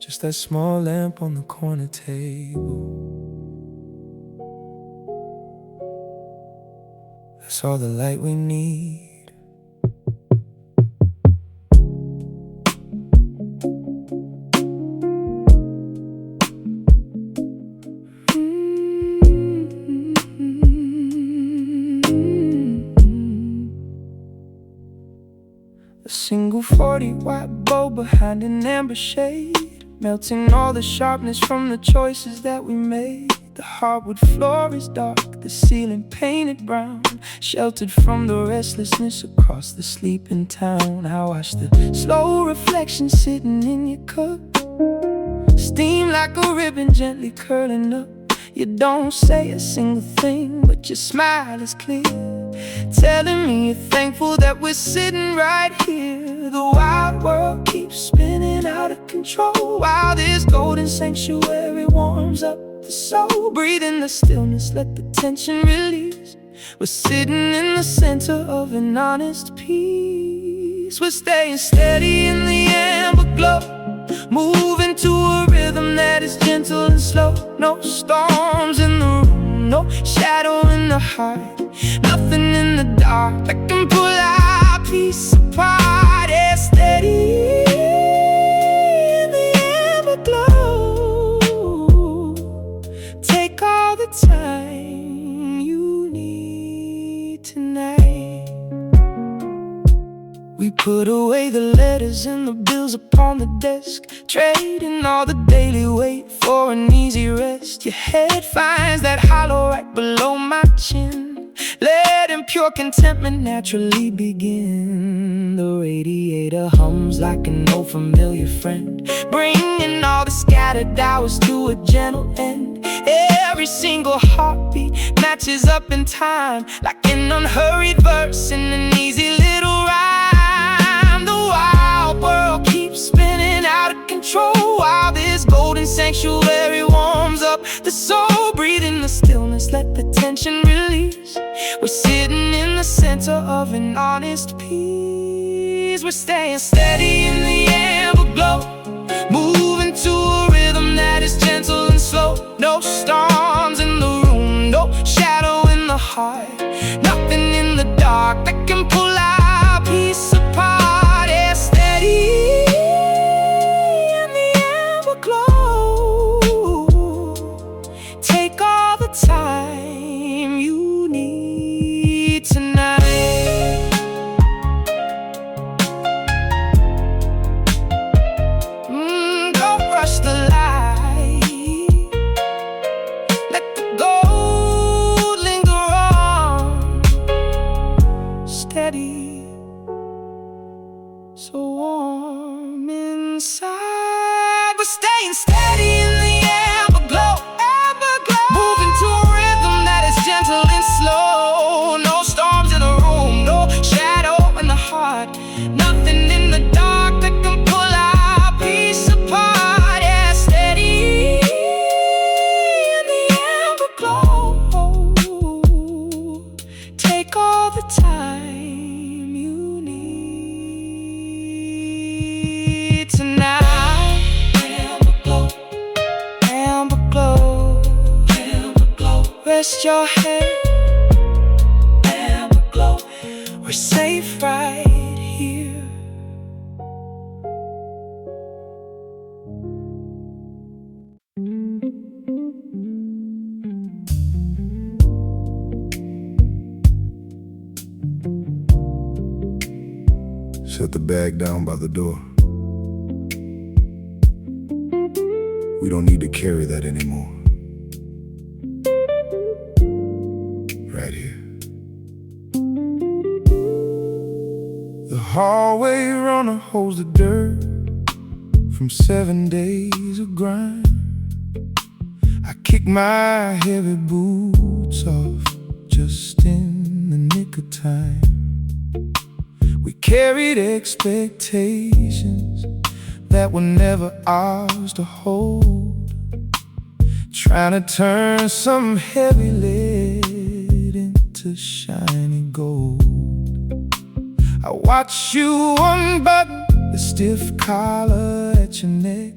Just that small lamp on the corner table. That's all the light we need. A single 40 watt bulb behind an amber shade, melting all the sharpness from the choices that we made. The hardwood floor is dark, the ceiling painted brown, sheltered from the restlessness across the sleeping town. I watch the slow reflection sitting in your cup, steam like a ribbon gently curling up. You don't say a single thing, but your smile is clear, telling me you're thankful that we're sitting right here. The wild world keeps spinning out of control, while this golden sanctuary warms up the soul. Breathe in the stillness, let the tension release. We're sitting in the center of an honest peace. We're staying steady in the amber glow, moving to a rhythm that is gentle and slow. No storms in the room, no shadow in the heart, nothing in the dark that can pull our peace apart. Yeah, steady in the amber glow. Take all the time you need tonight. We put away the letters and the bills upon the desk, trading all the daily weight for an easy rest. Your head finds that hollow right below my chin, letting pure contentment naturally begin. The radiator hums like an old familiar friend, bringing all the scattered hours to a gentle end. Every single heartbeat matches up in time, like an unhurried verse in an easy little rhyme. The wild world keeps spinning out of control, while this golden sanctuary warms up the soul. Breathe in the stillness, let the tension release. We're sitting in the center of an honest peace. We're staying steady in the amber glow, moving to a rhythm that is gentle and slow. No storms in the room, no shadow in the heart, nothing in the dark that can pull our peace apart. Yeah, steady in the amber glow. Take all the time you need tonight. Don't rush the light, let the gold linger on. Steady, so warm inside. We're staying steady in the amber glow, moving to a rhythm that is gentle and slow. No storms in the room, no shadow in the heart, nothing in the dark that can pull our peace apart. Yeah, steady in the amber glow. Take all the time you need tonight. Amber glow, amber glow, amber glow. Rest your head, amber glow. We're safe right here. Set the bag down by the door. We don't need to carry that anymore. Right here. The hallway runner holds the dirt from 7 days of grind. I kick my heavy boots off just in the nick of time. We carried expectations that were never ours to hold, trying to turn some heavy lead into shiny gold. I watch you unbutton the stiff collar at your neck,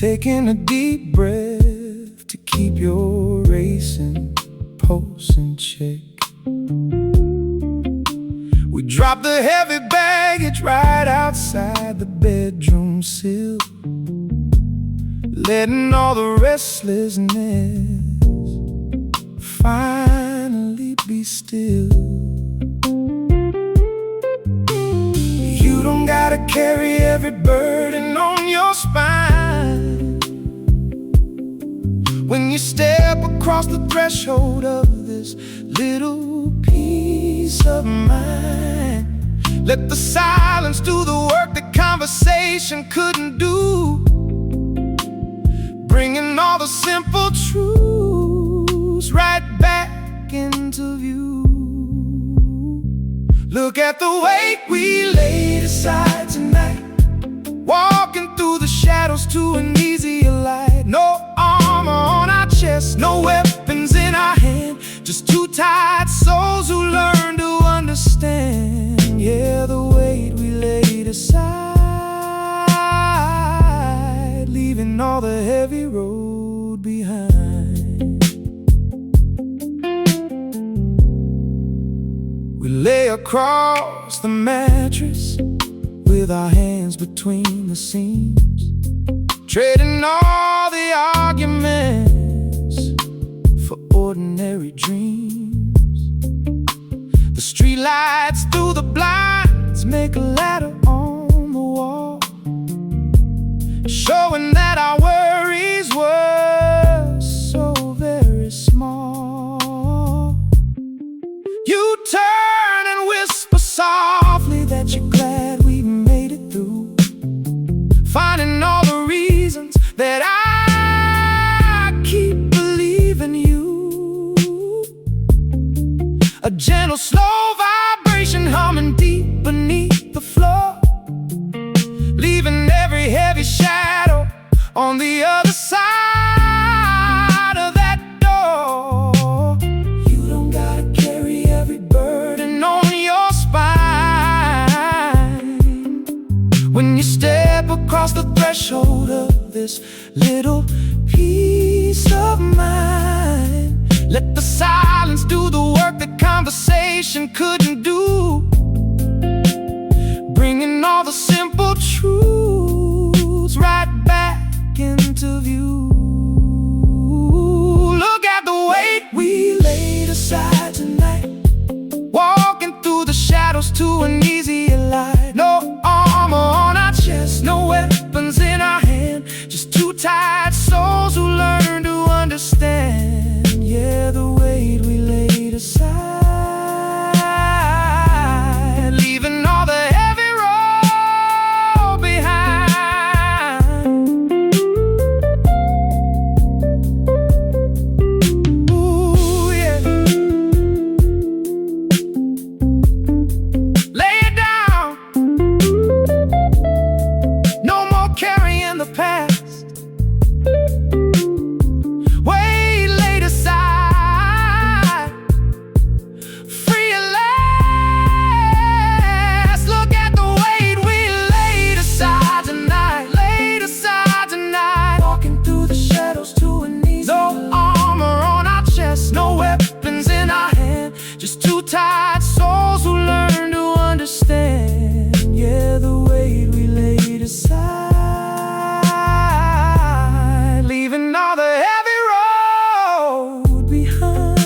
taking a deep breath to keep your racing pulse in check. We drop the heavy baggage right outside the bedroom sill, letting all the restlessness finally be still. You don't gotta carry every burden on your spine when you step across the threshold of this little peace of mind. Let the silence do the work that conversation couldn't do, bringing all the simple truths right back into view. Look at the weight we laid aside tonight, walking through the shadows to an easier light. No armor on our chest, no weapons in our hand, just two tired souls who learn to understand. Yeah, the weight we laid aside, leaving all the heavy road behind. We lay across the mattress with our hands between the seams, trading all the arguments for ordinary dreams. The street lights through the blinds make a ladder on the wall, showing that our worries were so very small. You turn and whisper softly that you're glad we made it through, finding all the reasons that I keep believing you. A gentle, slow vibration humming deep beneath the floor, leaving every heavy shadow on the other side of that door. You don't gotta carry every burden on your spine when you step across the threshold of this little peace of mind. Let the silence do the work that conversation couldn't do, bringing all the simple truths right back into view. Look at the weight we laid aside tonight, walking through the shadows to an easier light. No armor on our chest, no weapons in our hand, just two tired souls who learn to understand. Yeah, the weight we laid aside, leaving all the heavy road behind. Ooh, yeah. Lay it down, no more carrying the past. Weight laid aside, free at last. Look at the weight we laid aside tonight, walking through the shadows to an easy light. No armor on our chest, no weapons in our hand, just two tired souls who learn to understand. Yeah, the weight we laid aside, leaving all the heavy road behind.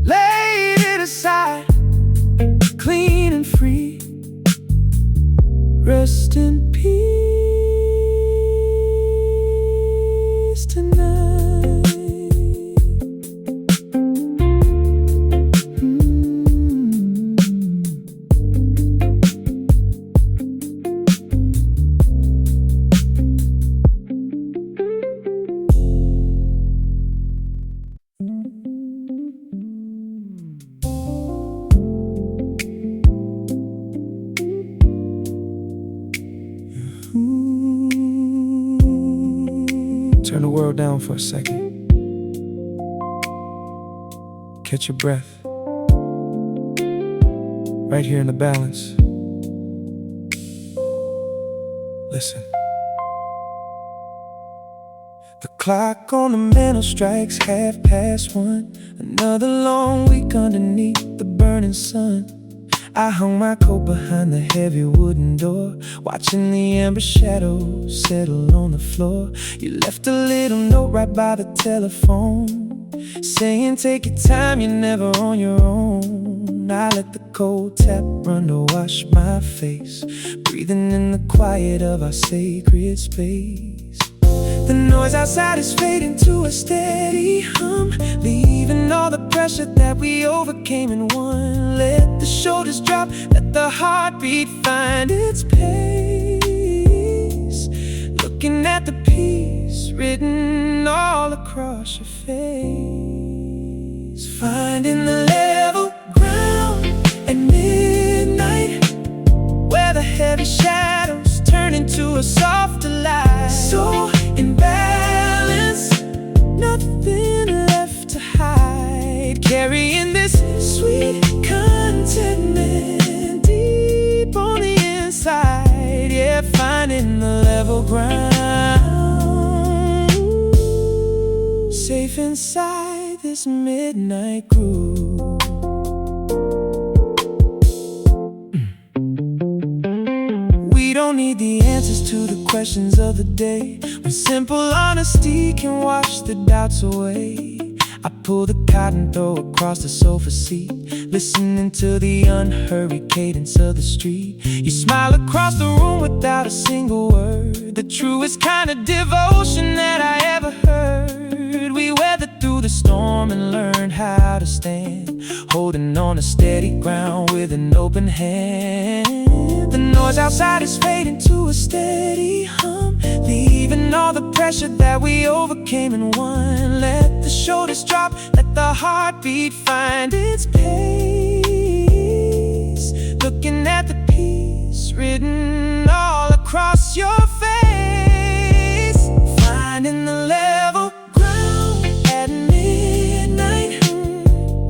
Laid it aside, clean and free. Rest in peace tonight. Turn the world down for a second. Catch your breath. Right here in the balance. Listen. The clock on the mantel strikes 1:30. Another long week underneath the burning sun. I hung my coat behind the heavy wooden door, watching the amber shadows settle on the floor. You left a little note right by the telephone, saying take your time, you're never on your own. I let the cold tap run to wash my face, breathing in the quiet of our sacred space. The noise outside is fading to a steady hum, leaving all the pressure that we overcame in one. Let the shoulders drop, let the heartbeat find its pace. Looking at the peace written all across your face. Finding the level ground at midnight, where the heavy shadows turn into a softer light. So in balance, nothing left to hide. Carrying this sweet contentment deep on the inside. Yeah, finding the level ground, safe inside this midnight groove. We don't need the answers to the questions of the day, when simple honesty can wash the doubts away. I pull the cotton throw across the sofa seat, listening to the unhurried cadence of the street. You smile across the room without a single word, the truest kind of devotion that I ever heard. We weathered through the storm and learned how to stand, holding on to steady ground with an open hand. The noise outside is fading to a steady hum, leaving all the pressure that we overcame in one. Let the shoulders drop, let the heartbeat find its pace. Looking at the peace written all across your face. Finding the level ground at midnight,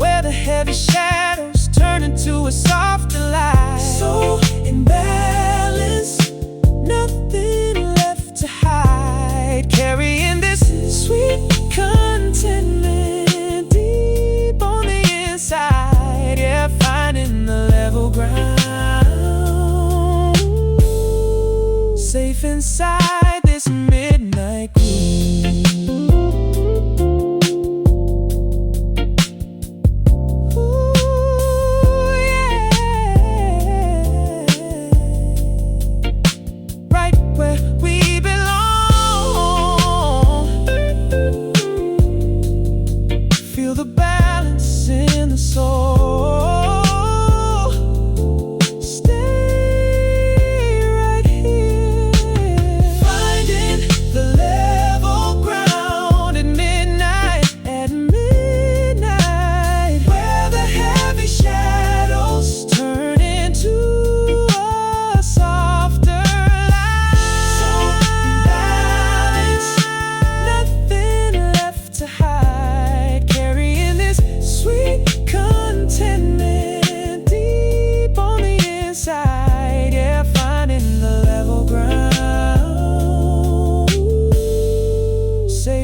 where the heavy shadows turn into a softer light. So in balance, nothing left to hide. Carrying this sweet contentment deep on the inside. Yeah, finding the level ground, safe inside this midnight groove.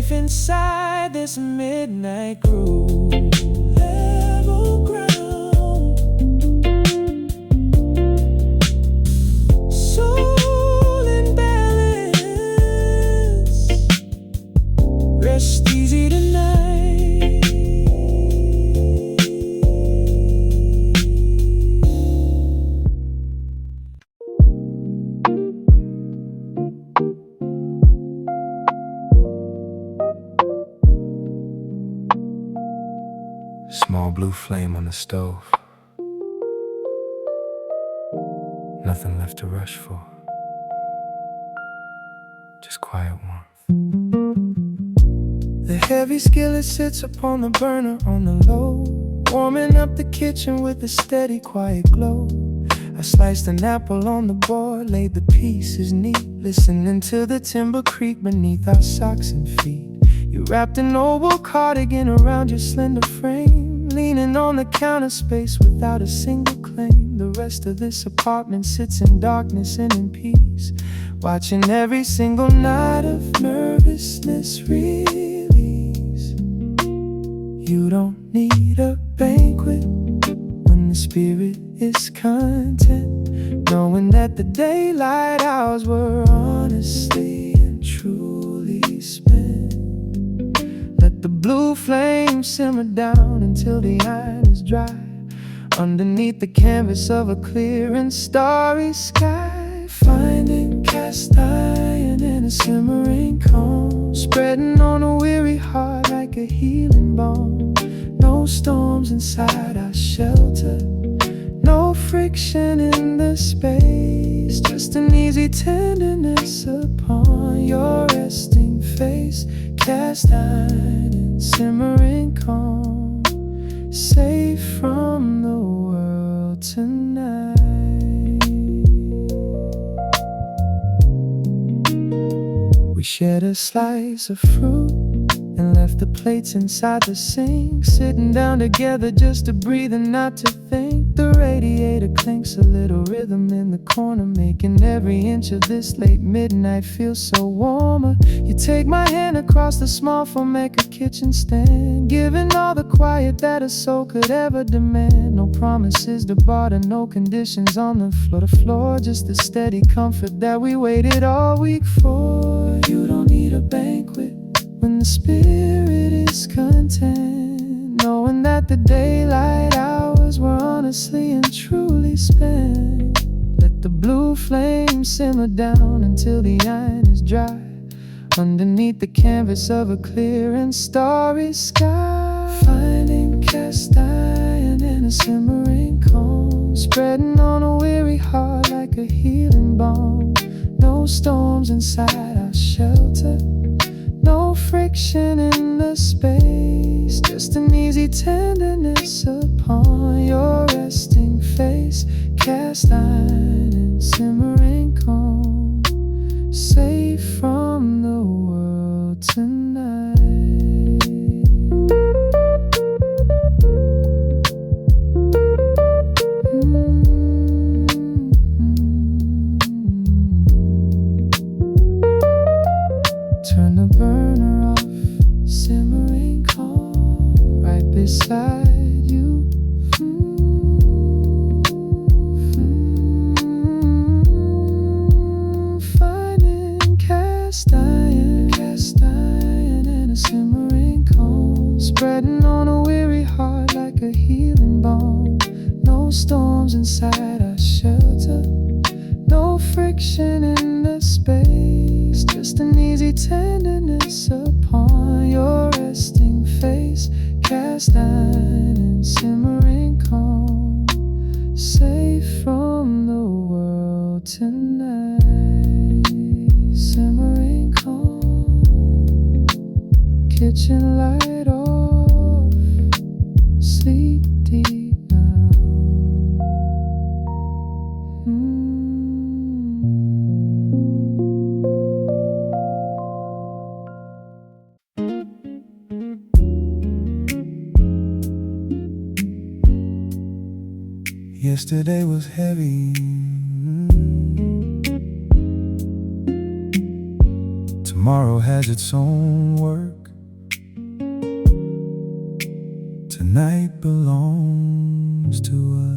Inside this midnight groove. Level ground, soul in balance, rest easy tonight. Small blue flame on the stove. Nothing left to rush for, just quiet warmth. The heavy skillet sits upon the burner on the low, warming up the kitchen with a steady, quiet glow. I sliced an apple on the board, laid the pieces neat, listening to the timber creak beneath our socks and feet. You wrapped an old wool cardigan around your slender frame, leaning on the counter space without a single claim. The rest of this apartment sits in darkness and in peace, watching every single night of nervousness release. You don't need a banquet when the spirit is content, knowing that the daylight hours were honestly and truly spent. Let the blue flame simmer down until the iron is dry, underneath the canvas of a clear and starry sky. Finding cast iron in a simmering calm, spreading on a weary heart like a healing balm. No storms inside our shelter, no friction in the space, just an easy tenderness upon your resting face. Cast iron and simmering calm, safe from the world tonight. We shared a slice of fruit and left the plates inside the sink, sitting down together just to breathe and not to think. The radiator clinks, a little rhythm in the corner, making every inch of this late midnight feel so warmer. You take my hand across the small Formica kitchen stand, giving all the quiet that a soul could ever demand. No promises to barter, no conditions on the floor to floor, just the steady comfort that we waited all week for. You don't need a banquet when the spirit is content, knowing that the daylight hours were honestly and truly spent. Let the blue flame simmer down until the iron is dry, underneath the canvas of a clear and starry sky. Finding cast iron in a simmering calm, spreading on a weary heart like a healing balm. No storms inside our shelter, no friction in the space, just an easy tenderness upon your resting face. Cast iron and simmering calm, safe from the world tonight. Turn the burner off, simmering calm, right beside you. Finding cast iron and a simmering calm, spreading on a weary heart like a healing balm. No storms inside our shelter, no friction in the space, just an easy tenderness upon your resting face. Cast iron and simmering calm, safe from the world tonight. Simmering calm, kitchen light off, sleep deep now. Yesterday was heavy. Tomorrow has its own work. Tonight belongs to us.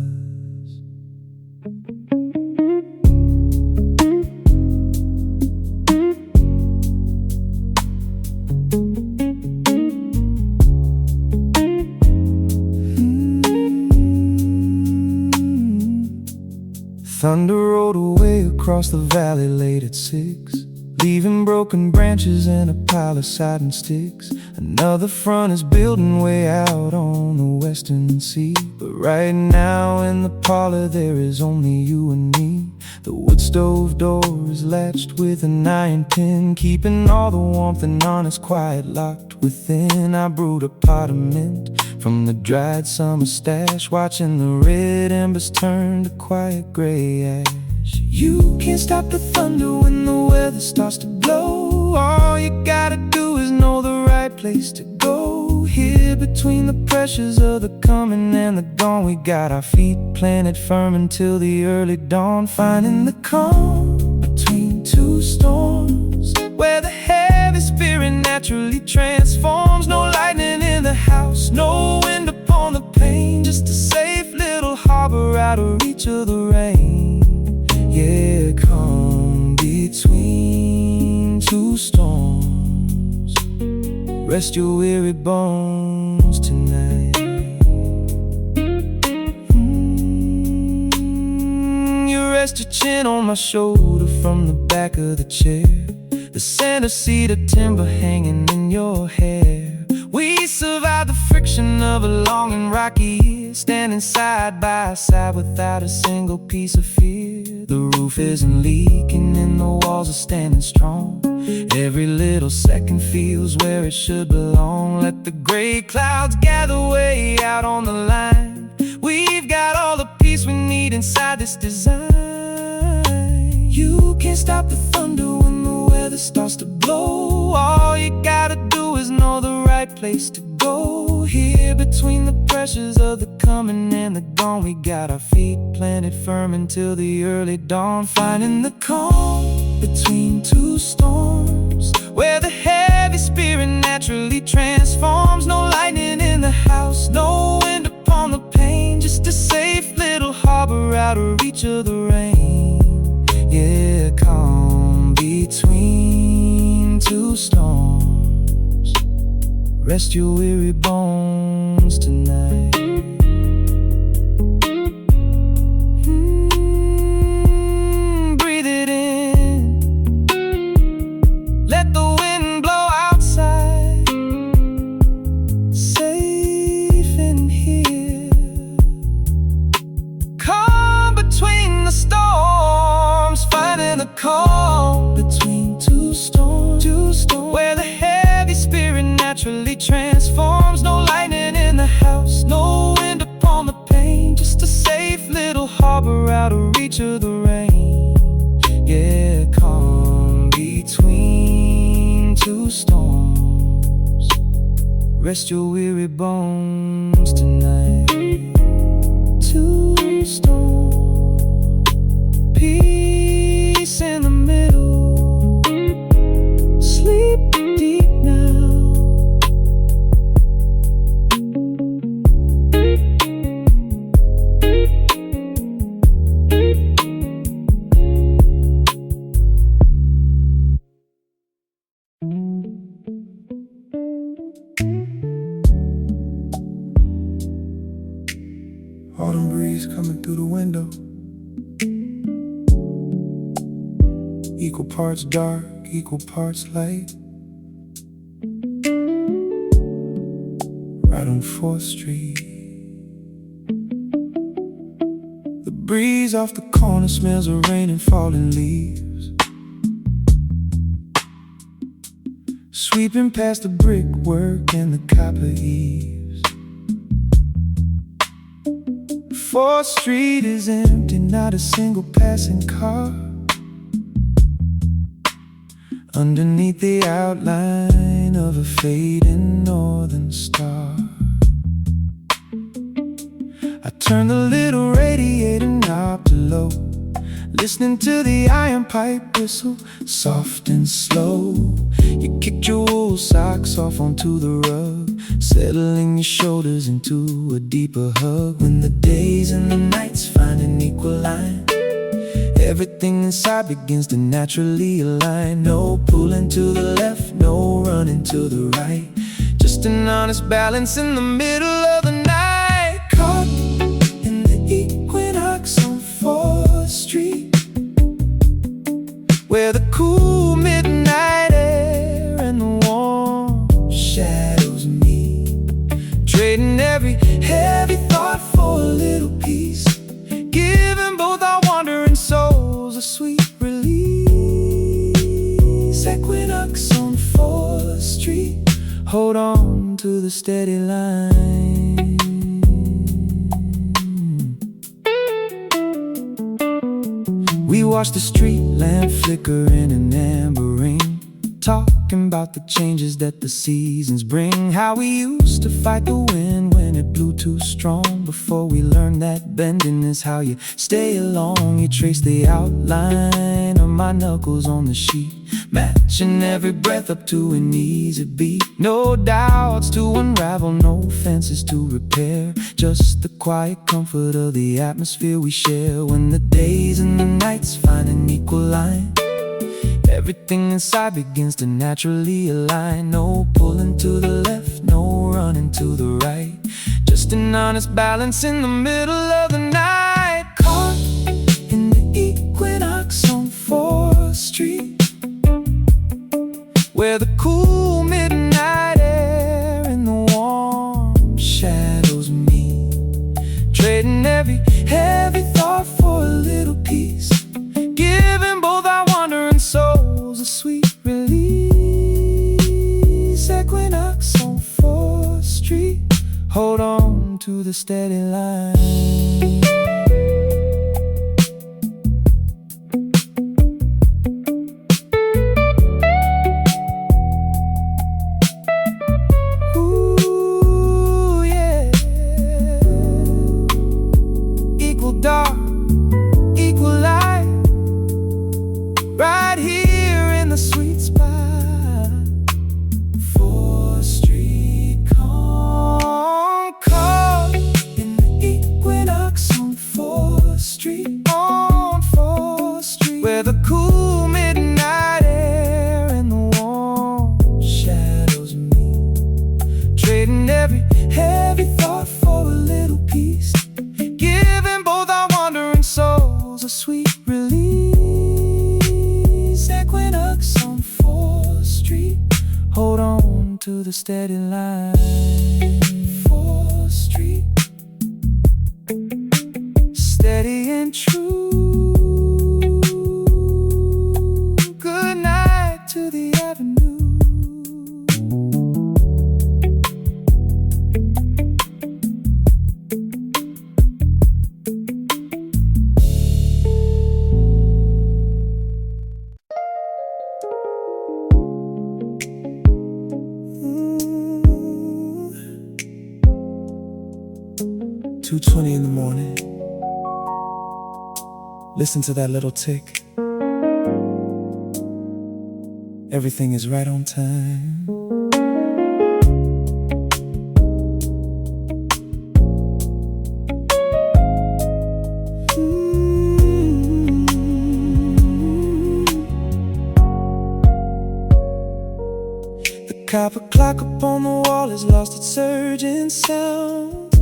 Thunder rolled away across the valley late at 6, leaving broken branches and a pile of sodden sticks. Another front is building way out on the western sea, but right now in the parlor there is only you and me. The wood stove door is latched with an iron pin, keeping all the warmth and honest quiet locked within. I brewed a pot of mint from the dried summer stash, watching the red embers turn to quiet gray ash. You can't stop the thunder when the weather starts to blow. All you gotta do is know the right place to go. Here between the pressures of the coming and the gone, we got our feet planted firm until the early dawn, finding the calm between two storms, where the heavy spirit naturally transforms. No lightning in the house, no wind upon the pane, just a safe little harbor out of reach of the rain. Yeah, calm between two storms, rest your weary bones tonight. You rest your chin on my shoulder from the back of the chair, the center seat of timber hanging in your hair. We survived the friction of a long and rocky year, standing side by side without a single piece of fear. The roof isn't leaking and the walls are standing strong. Every little second feels where it should belong. Let the gray clouds gather way out on the line. We've got all the peace we need inside this design. You can't stop the thunder when the weather starts to blow. All you gotta do is know the right place to go. Here between the pressures of the coming and the gone, we got our feet planted firm until the early dawn, finding the calm between two storms, where the heavy spirit naturally transforms. No lightning in the house, no wind upon the pane, just a safe little harbor out of reach of the rain. Yeah, calm between two storms, rest your weary bones tonight. Breathe it in, let the wind blow outside, safe in here. Calm between the storms, finding the calm between two storms, where the heavy spirit naturally transforms. No lightning in the house, no wind upon the pane, just a safe little harbor out of reach of the rain. Yeah, calm between two storms, rest your weary bones tonight. Two storms, peace in the middle, sleep deep now. Autumn breeze coming through the window, equal parts dark, equal parts light. Right on 4th Street, the breeze off the corner smells of rain and falling leaves, sweeping past the brickwork and the copper eaves. 4th Street is empty, not a single passing car. Underneath the outline of a fading northern star, I turn the little radiator knob to low, listening to the iron pipe whistle, soft and slow. You kicked your wool socks off onto the rug, settling your shoulders into a deeper hug. When the days and the nights find an equal line, everything inside begins to naturally align. No pulling to the left, no running to the right, just an honest balance in the middle of the night. Caught in the equinox on 4th Street, where the cool midnight air and the warm shadows meet, trading every heavy thought for a little peace, giving both our wandering souls a sweet release. Equinox on 4th Street, hold on to the steady line. We watch the street lamp flicker in an amber ring, talk talking about the changes that the seasons bring. How we used to fight the wind when it blew too strong, before we learned that bending is how you stay along. You trace the outline of my knuckles on the sheet, matching every breath up to an easy beat. No doubts to unravel, no fences to repair, just the quiet comfort of the atmosphere we share. When the days and the nights find an equal line, everything inside begins to naturally align. No pulling to the left, no running to the right, just an honest balance in the middle of the night. Caught in the equinox on 4th Street, where the cool midnight air and the warm shadows meet, trading every heavy thought for a little peace, giving both our wandering souls a sweet release. Equinox on 4th Street, hold on to the steady line. Ooh, yeah. Equal dark, equal light, right here in the sweet spot. 4th Street, caught in the equinox on 4th Street, on 4th Street, where the cool midnight air and the warm shadows meet, trading every heavy thought for a little peace, giving both our wandering souls a sweet release. Equinox on 4th Street, hold on to the steady line. 4th Street, steady and true. Good night to the avenue. Ooh. 2:20 in the morning. Listen to that little tick. Everything is right on time. The copper clock upon the wall has lost its surging sound,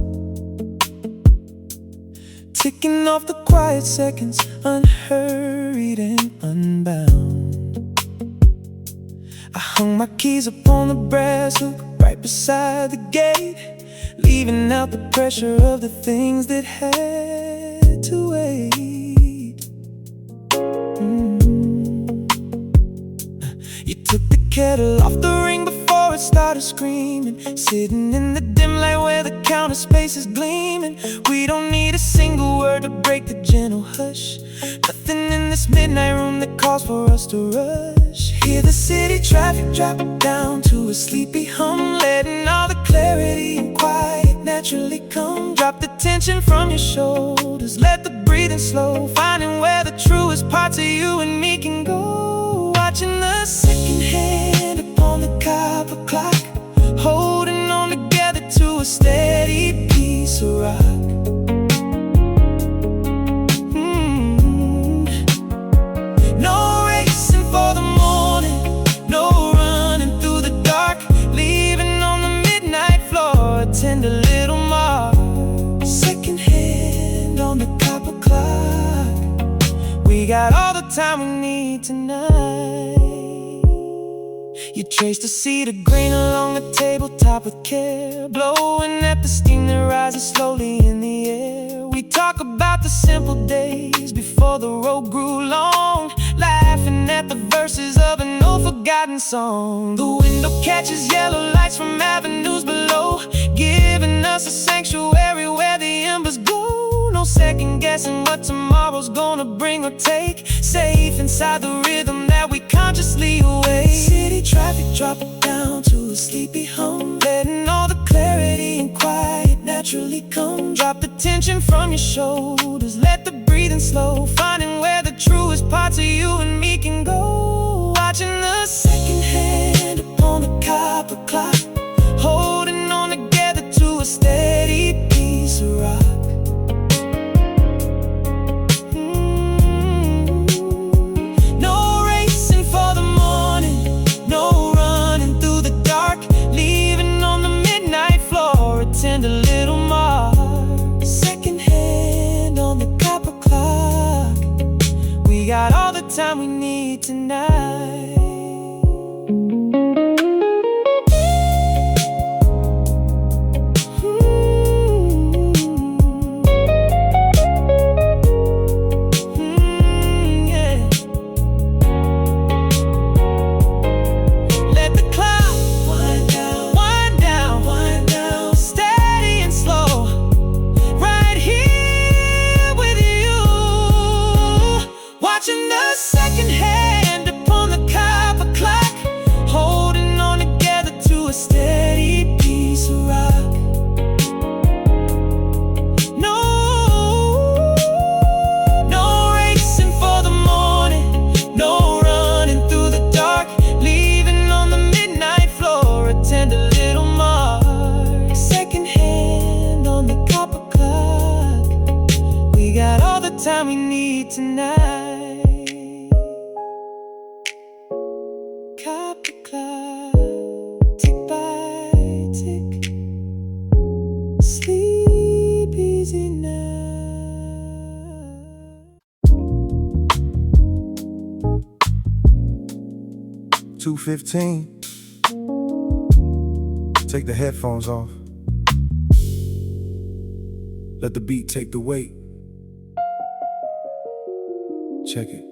ticking off the quiet seconds, unhurried and unbound. I hung my keys upon the brass hook right beside the gate, leaving out the pressure of the things that had to wait. You took the kettle off the ring before it started screaming, sitting in the dim light where the counter space is gleaming. We don't need a single word to break the gentle hush, nothing in this midnight room that calls for us to rush. Hear the city traffic drop down to a sleepy hum, letting all the clarity and quiet naturally come. Drop the tension from your shoulders, let the breathing slow, finding where the truest parts of you and me can go. Watching the second hand upon the copper clock, holding on together to a steady piece of rock. No racing for the morning, no running through the dark, leaving on the midnight floor a tender little mark. Second hand on the copper clock, we got all the time we need tonight. You trace the seed of green along the tabletop with care, blowing at the steam that rises slowly in the air. We talk about the simple days before the road grew long, laughing at the verses of an old forgotten song. The window catches yellow lights from avenues below, giving us a sanctuary where the embers glow. No second guessing what tomorrow's gonna bring or take. Safe inside the rhythm that we consciously await. City traffic, drop it down to a sleepy hum, letting all the clarity and quiet naturally come. Drop the tension from your shoulders, let the breathing slow, finding where the truest parts of you and me can go. Watching the second hand upon the copper clock, holding on together to a steady piece of rock. No racing for the morning, no running through the dark, leaving on the midnight floor a tender little mark. Second hand on the copper clock, we got all the time we need tonight. Watching the second hand upon the copper clock, holding on together to a steady piece of rock. No racing for the morning, no running through the dark, leaving on the midnight floor a tender little mark. Second hand on the copper clock, we got all the time we need tonight. Copper clock, tick by tick, sleep easy now. 2:15. Take the headphones off. Let the beat take the weight. Check it.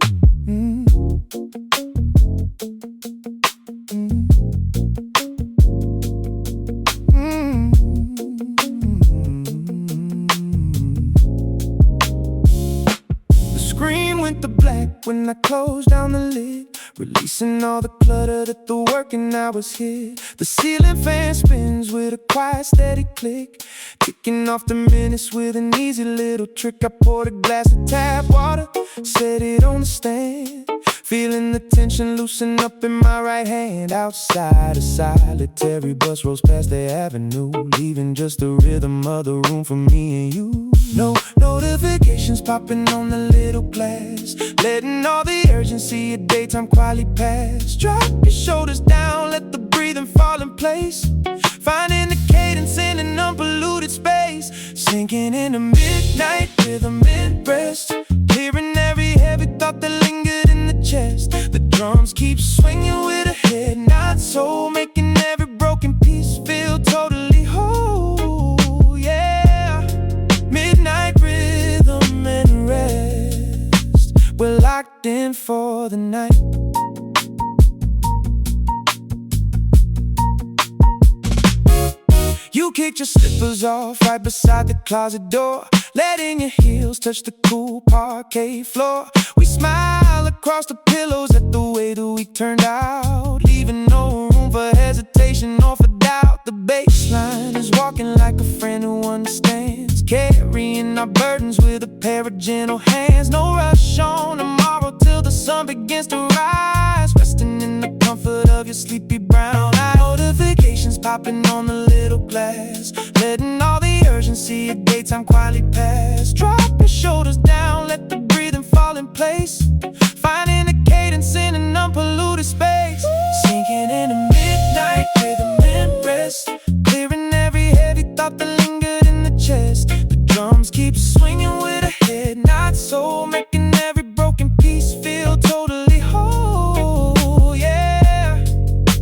The screen went to black when I closed down the lid, releasing all the clutter that the working hours hid. The ceiling fan spins with a quiet, steady click, kicking off the minutes with an easy little trick. I poured a glass of tap water, set it on the stand, feeling the tension loosen up in my right hand. Outside, a solitary bus rolls past the avenue, leaving just the rhythm of the room for me and you. No notifications popping on the little glass, letting all the urgency of daytime quietly pass. Drop your shoulders down, let the breathing fall in place, finding the cadence in an unpolluted space, sinking in a midnight rhythm in rest, clearing every heavy thought that lingered in the chest. The drums keep swinging with a head, not soul, making every broken piece feel totally whole. Yeah, midnight rhythm and rest, we're locked in for the night. You kicked your slippers off right beside the closet door, letting your heels touch the cool parquet floor. We smile across the pillows at the way the week turned out, leaving no room for hesitation or for doubt. The baseline is walking like a friend who understands, carrying our burdens with a pair of gentle hands. No rush on tomorrow till the sun begins to rise, resting in the comfort of your sleepy brown eyes. Notifications popping on the little glass, letting all the urgency of daytime quietly pass. Drop your shoulders down, let the breathing fall in place, finding a cadence in an unpolluted space, sinking in a midnight rhythm and rest, clearing every heavy thought that lingered in the chest. The drums keep swinging with a head, not soul, making every broken piece feel totally whole. Yeah,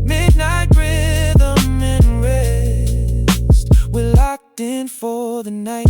midnight rhythm and rest, we're locked in for the night.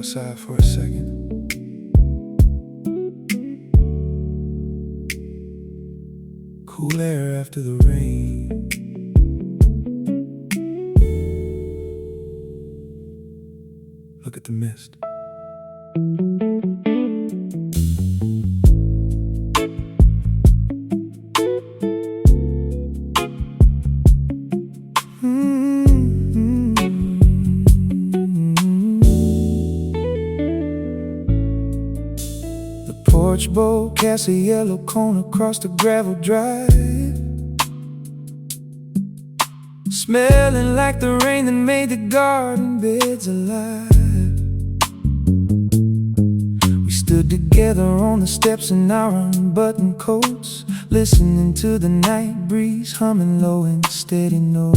outside for a second. Cool air after the rain. Look at the mist. The porch bowl casts a yellow cone across the gravel drive, smelling like the rain that made the garden beds alive. We stood together on the steps in our unbuttoned coats, listening to the night breeze humming low and steady notes.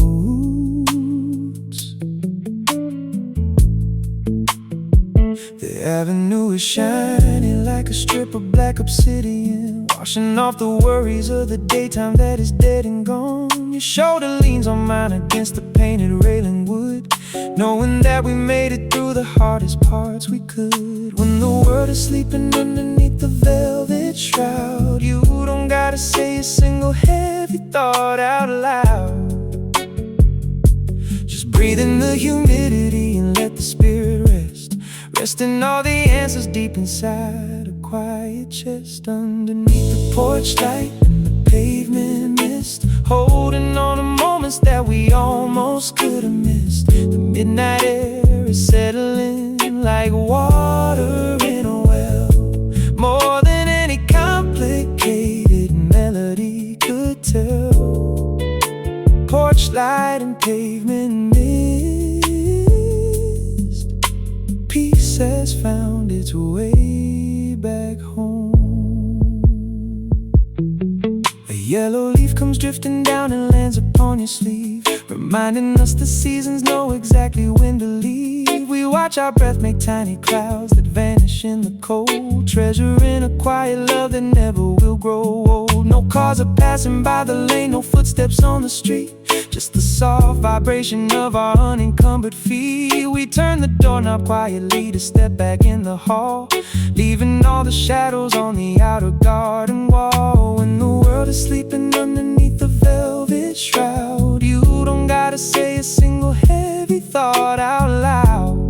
The avenue is shining like a strip of black obsidian, washing off the worries of the daytime that is dead and gone. Your shoulder leans on mine against the painted railing wood, knowing that we made it through the hardest parts we could. When the world is sleeping underneath the velvet shroud, you don't gotta say a single heavy thought out loud. Just breathe in the humidity and let the spirit rest, resting all the answers deep inside a quiet chest. Underneath the porch light and the pavement mist, holding on to moments that we almost could have missed. The midnight air is settling like water in a well, more than any complicated melody could tell. Porch light and pavement mist, peace has found its way back home. A yellow leaf comes drifting down and lands upon your sleeve, reminding us the seasons know exactly when to leave. We watch our breath make tiny clouds that vanish in the cold, treasuring a quiet love that never will grow old. No cars are passing by the lane, no footsteps on the street, just the soft vibration of our unencumbered feet. We turn the doorknob quietly to step back in the hall, leaving all the shadows on the outer garden wall. When the world is sleeping underneath the velvet shroud, you don't gotta say a single heavy thought out loud.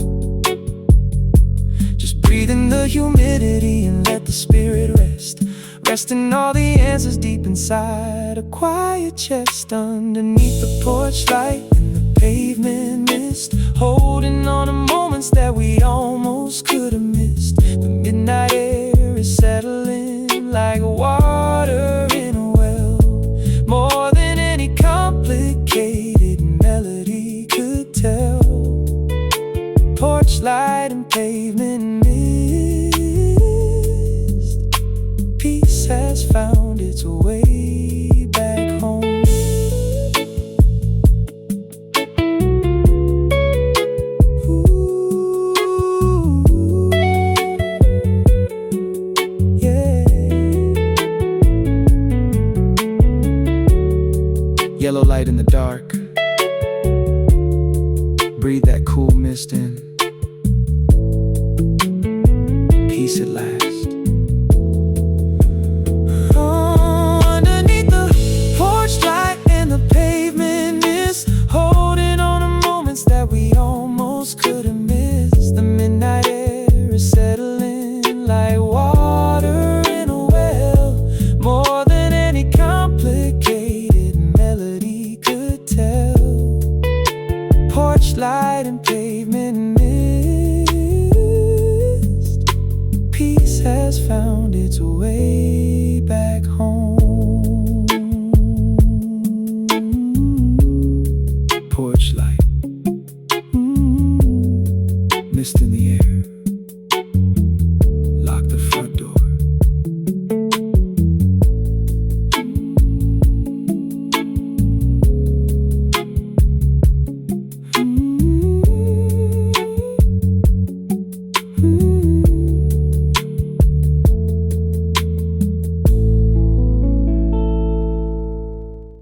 Just breathe in the humidity and let the spirit rest, resting all the answers deep inside a quiet chest. Underneath the porch light and the pavement mist, holding on to moments that we almost could have missed. The midnight air is settling like water in a well, more than any complicated melody could tell. Porch light and pavement mist, peace has found its way back home. Ooh, yeah. Yellow light in the dark, breathe that cool mist in, peace at last.